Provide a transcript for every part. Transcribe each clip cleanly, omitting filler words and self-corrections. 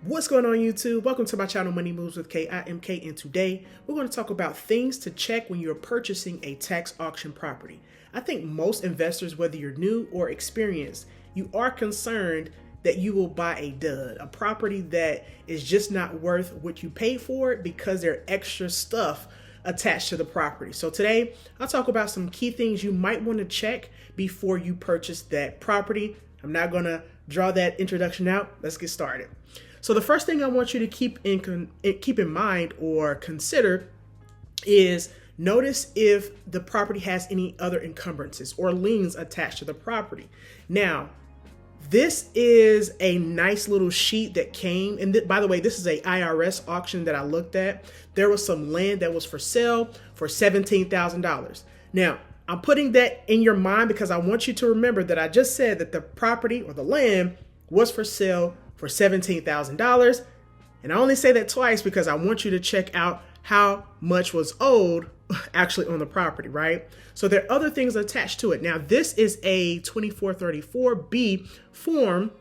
What's going on YouTube? Welcome to my channel Money Moves with K. I am K, and today we're going to talk about things to check when you're purchasing a tax auction property. I think most investors, whether you're new or experienced, you are concerned that you will buy a dud, a property that is just not worth what you paid for it because there are extra stuff attached to the property. So today I'll talk about some key things you might want to check before you purchase that property. I'm not going to draw that introduction out. Let's get started. So the first thing I want you to keep in mind or consider is notice if the property has any other encumbrances or liens attached to the property. Now, this is a nice little sheet that came, and by the way, this is a IRS auction that I looked at. There was some land that was for sale for $17,000. Now, I'm putting that in your mind because I want you to remember that I just said that the property or the land was for sale for $17,000. And I only say that twice because I want you to check out how much was owed actually on the property, right? So there are other things attached to it. Now, this is a 2434B form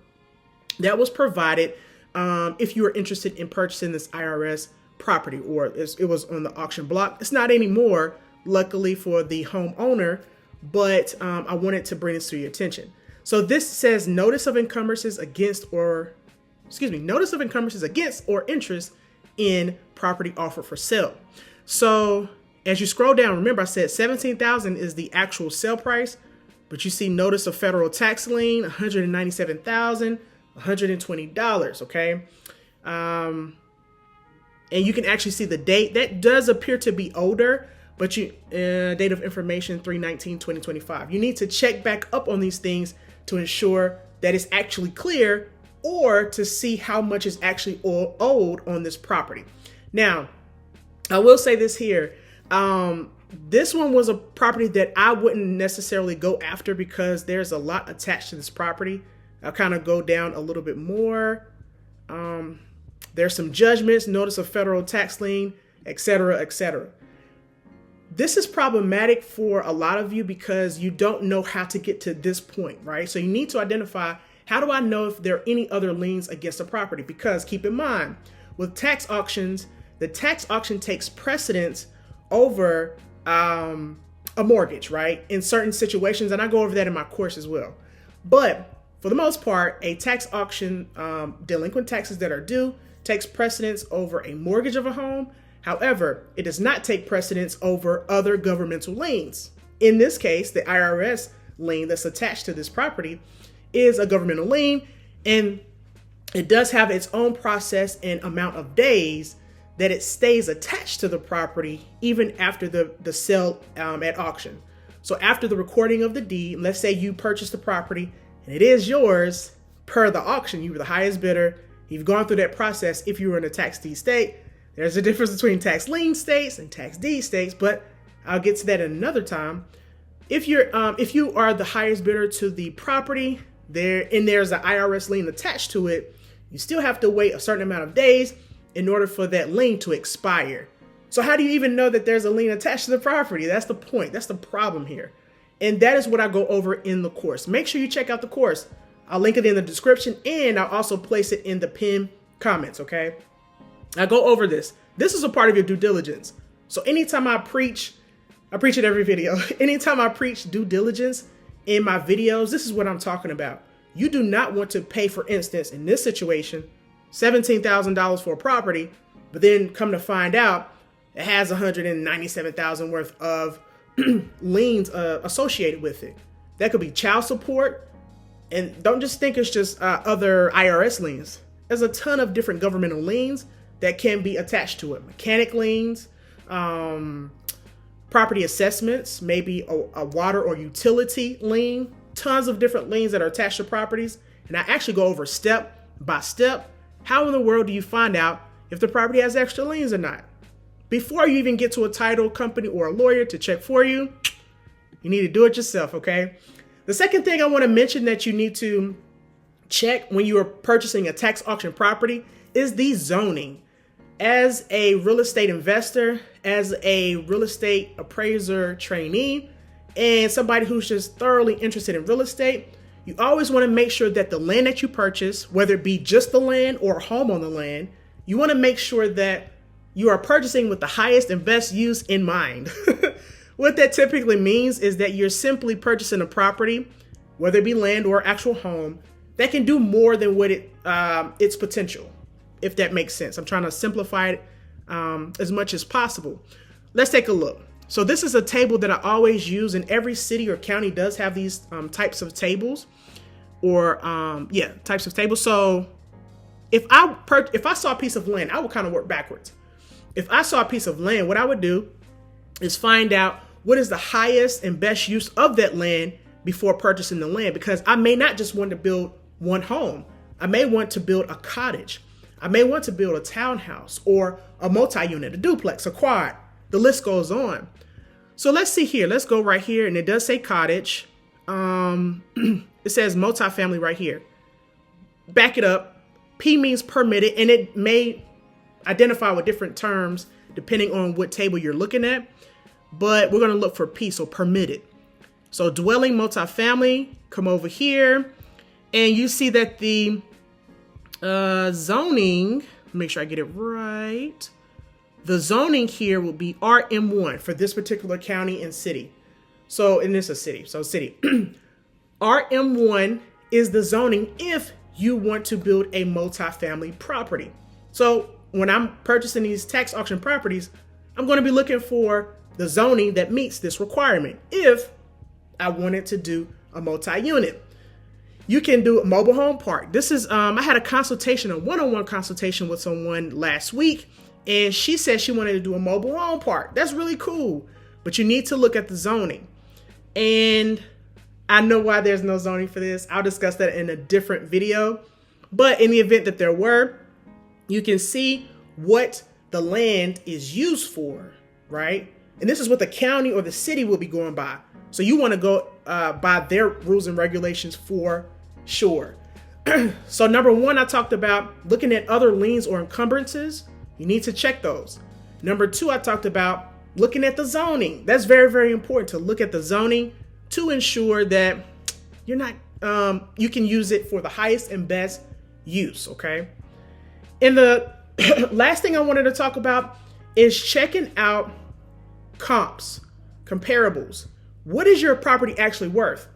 that was provided if you were interested in purchasing this IRS property, or it was on the auction block. It's not anymore, luckily for the homeowner, but I wanted to bring this to your attention. So this says notice of encumbrances against or interest in property offered for sale. So as you scroll down, remember I said $17,000 is the actual sale price, but you see notice of federal tax lien, $197,120, okay? And you can actually see the date. That does appear to be older, but date of information 3/19/2025. You need to check back up on these things to ensure that it's actually clear, or to see how much is actually owed on this property. Now, I will say this here. This one was a property that I wouldn't necessarily go after because there's a lot attached to this property. I'll kind of go down a little bit more. There's some judgments, notice of federal tax lien, etc., etc. This is problematic for a lot of you because you don't know how to get to this point, right? So you need to identify, how do I know if there are any other liens against the property? Because keep in mind, with tax auctions, the tax auction takes precedence over a mortgage, right? In certain situations, and I go over that in my course as well. But for the most part, a tax auction, delinquent taxes that are due, takes precedence over a mortgage of a home. However, it does not take precedence over other governmental liens. In this case, the IRS lien that's attached to this property is a governmental lien, and it does have its own process and amount of days that it stays attached to the property even after the sale at auction. So after the recording of the deed, let's say you purchased the property and it is yours per the auction, you were the highest bidder, you've gone through that process. If you were in a tax deed state, there's a difference between tax lien states and tax deed states, but I'll get to that another time. If you are the highest bidder to the property, there's an IRS lien attached to it, you still have to wait a certain amount of days in order for that lien to expire. So how do you even know that there's a lien attached to the property? That's the point. That's the problem here. And that is what I go over in the course. Make sure you check out the course. I'll link it in the description, and I'll also place it in the pinned comments, okay? I go over this. This is a part of your due diligence. So anytime I preach it every video. Anytime I preach due diligence in my videos, this is what I'm talking about. You do not want to pay, for instance, in this situation, $17,000 for a property, but then come to find out it has $197,000 worth of liens associated with it. That could be child support. And don't just think it's just other IRS liens. There's a ton of different governmental liens that can be attached to it. Mechanic liens, property assessments, maybe a water or utility lien, tons of different liens that are attached to properties. And I actually go over step by step. How in the world do you find out if the property has extra liens or not? Before you even get to a title company or a lawyer to check for you, you need to do it yourself, okay? The second thing I want to mention that you need to check when you are purchasing a tax auction property is the zoning. As a real estate investor, as a real estate appraiser trainee, and somebody who's just thoroughly interested in real estate, You always want to make sure that the land that you purchase, whether it be just the land or a home on the land, you want to make sure that you are purchasing with the highest and best use in mind. What that typically means is that you're simply purchasing a property, whether it be land or actual home, that can do more than what its potential, if that makes sense. I'm trying to simplify it as much as possible. Let's take a look. So this is a table that I always use, and every city or county does have these types of tables, or types of tables. So if I saw a piece of land, I would kind of work backwards. If I saw a piece of land, what I would do is find out what is the highest and best use of that land before purchasing the land, because I may not just want to build one home. I may want to build a cottage. I may want to build a townhouse or a multi-unit, a duplex, a quad. The list goes on. So let's see here. Let's go right here, and it does say cottage. It says multifamily right here. Back it up. P means permitted, and it may identify with different terms depending on what table you're looking at. But we're going to look for P, so permitted. So dwelling, multifamily, come over here, and you see that the zoning, make sure I get it right. The zoning here will be RM1 for this particular county and city. So, and this is a city, so city. RM1 is the zoning if you want to build a multifamily property. So when I'm purchasing these tax auction properties, I'm going to be looking for the zoning that meets this requirement if I wanted to do a multi-unit. You can do a mobile home park. This is, I had a one-on-one consultation with someone last week, and she said she wanted to do a mobile home park. That's really cool, but you need to look at the zoning. And I know why there's no zoning for this. I'll discuss that in a different video. But in the event that there were, you can see what the land is used for, right? And this is what the county or the city will be going by. So you want to go by their rules and regulations for sure. So number one, I talked about looking at other liens or encumbrances. You need to check those. Number two, I talked about looking at the zoning. That's very, very important to look at the zoning to ensure that you're not, you can use it for the highest and best use, okay? And the last thing I wanted to talk about is checking out comps, comparables. What is your property actually worth?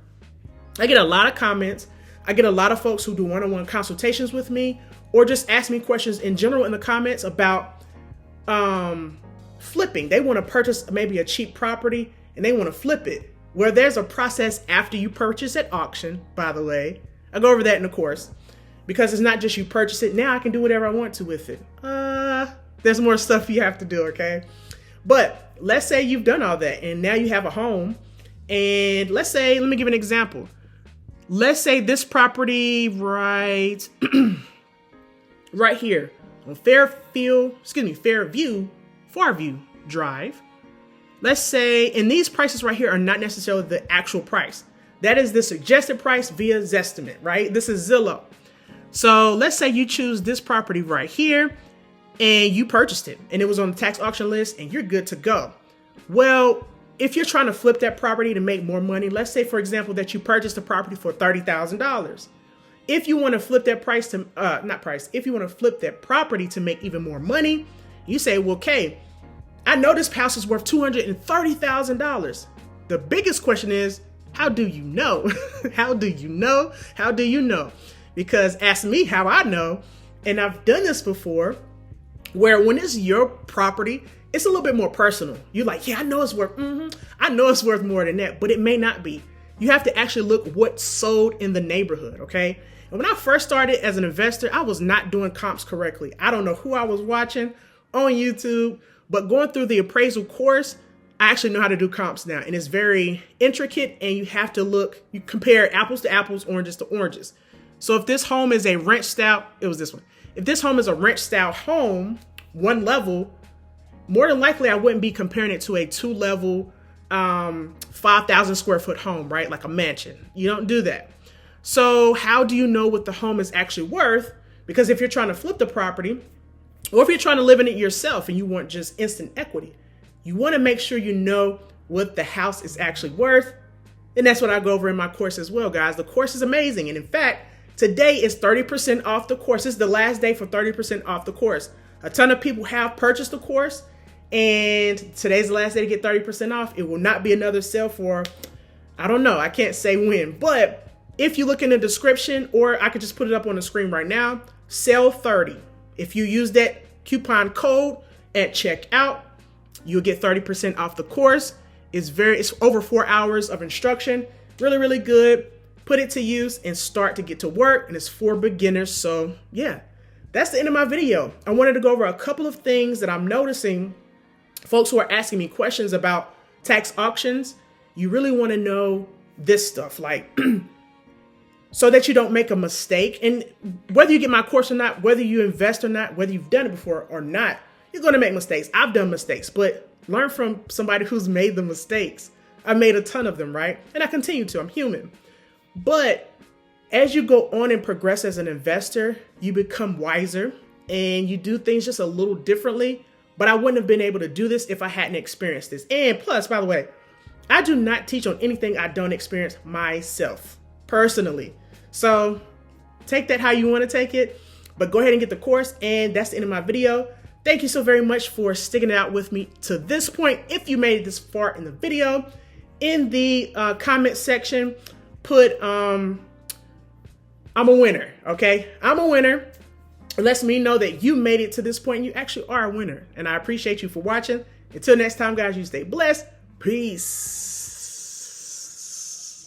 I get a lot of comments. I get a lot of folks who do one-on-one consultations with me or just ask me questions in general in the comments about flipping. They want to purchase maybe a cheap property and they want to flip it. Where there's a process after you purchase at auction, by the way. I go over that in the course because it's not just you purchase it. Now I can do whatever I want to with it. There's more stuff you have to do, okay? But let's say you've done all that and now you have a home. And let's say, let me give an example. Let's say this property right here on Fairview Drive. Let's say, and these prices right here are not necessarily the actual price. That is the suggested price via Zestimate, right? This is Zillow. So let's say you choose this property right here and you purchased it and it was on the tax auction list and you're good to go. Well, if you're trying to flip that property to make more money, let's say, for example, that you purchased a property for $30,000. If you want to flip that if you want to flip that property to make even more money, you say, well, okay, I know this house is worth $230,000. The biggest question is, how do you know? How do you know? How do you know? Because ask me how I know, and I've done this before, where when it's your property, it's a little bit more personal. You're like, yeah, I know it's worth more than that, but it may not be. You have to actually look what sold in the neighborhood, okay? And when I first started as an investor, I was not doing comps correctly. I don't know who I was watching on YouTube, but going through the appraisal course, I actually know how to do comps now. And it's very intricate and you have to you compare apples to apples, oranges to oranges. So if this home is a ranch style, it was this one. If this home is a ranch style home, one level, more than likely I wouldn't be comparing it to a 2-level, 5,000 square foot home, right? Like a mansion. You don't do that. So how do you know what the home is actually worth? Because if you're trying to flip the property, or if you're trying to live in it yourself and you want just instant equity, you want to make sure you know what the house is actually worth. And that's what I go over in my course as well, guys. The course is amazing. And in fact, today is 30% off the course. This is the last day for 30% off the course. A ton of people have purchased the course, and today's the last day to get 30% off. It will not be another sale for, I don't know, I can't say when, but if you look in the description, or I could just put it up on the screen right now, sale 30. If you use that coupon code at checkout, you'll get 30% off the course. It's over 4 hours of instruction. Really, really good. Put it to use and start to get to work. And it's for beginners. So yeah, that's the end of my video. I wanted to go over a couple of things that I'm noticing. Folks who are asking me questions about tax auctions, you really want to know this stuff, like so that you don't make a mistake. And whether you get my course or not, whether you invest or not, whether you've done it before or not, you're going to make mistakes. I've done mistakes, but learn from somebody who's made the mistakes. I made a ton of them, right? And I continue to. I'm human. But as you go on and progress as an investor, you become wiser and you do things just a little differently. But I wouldn't have been able to do this if I hadn't experienced this. And plus, by the way, I do not teach on anything I don't experience myself personally. So take that how you want to take it, but go ahead and get the course. And that's the end of my video. Thank you so very much for sticking it out with me to this point. If you made it this far in the video, in the comment section, put I'm a winner. Okay, I'm a winner. It lets me know that you made it to this point and you actually are a winner. And I appreciate you for watching. Until next time, guys, you stay blessed. Peace.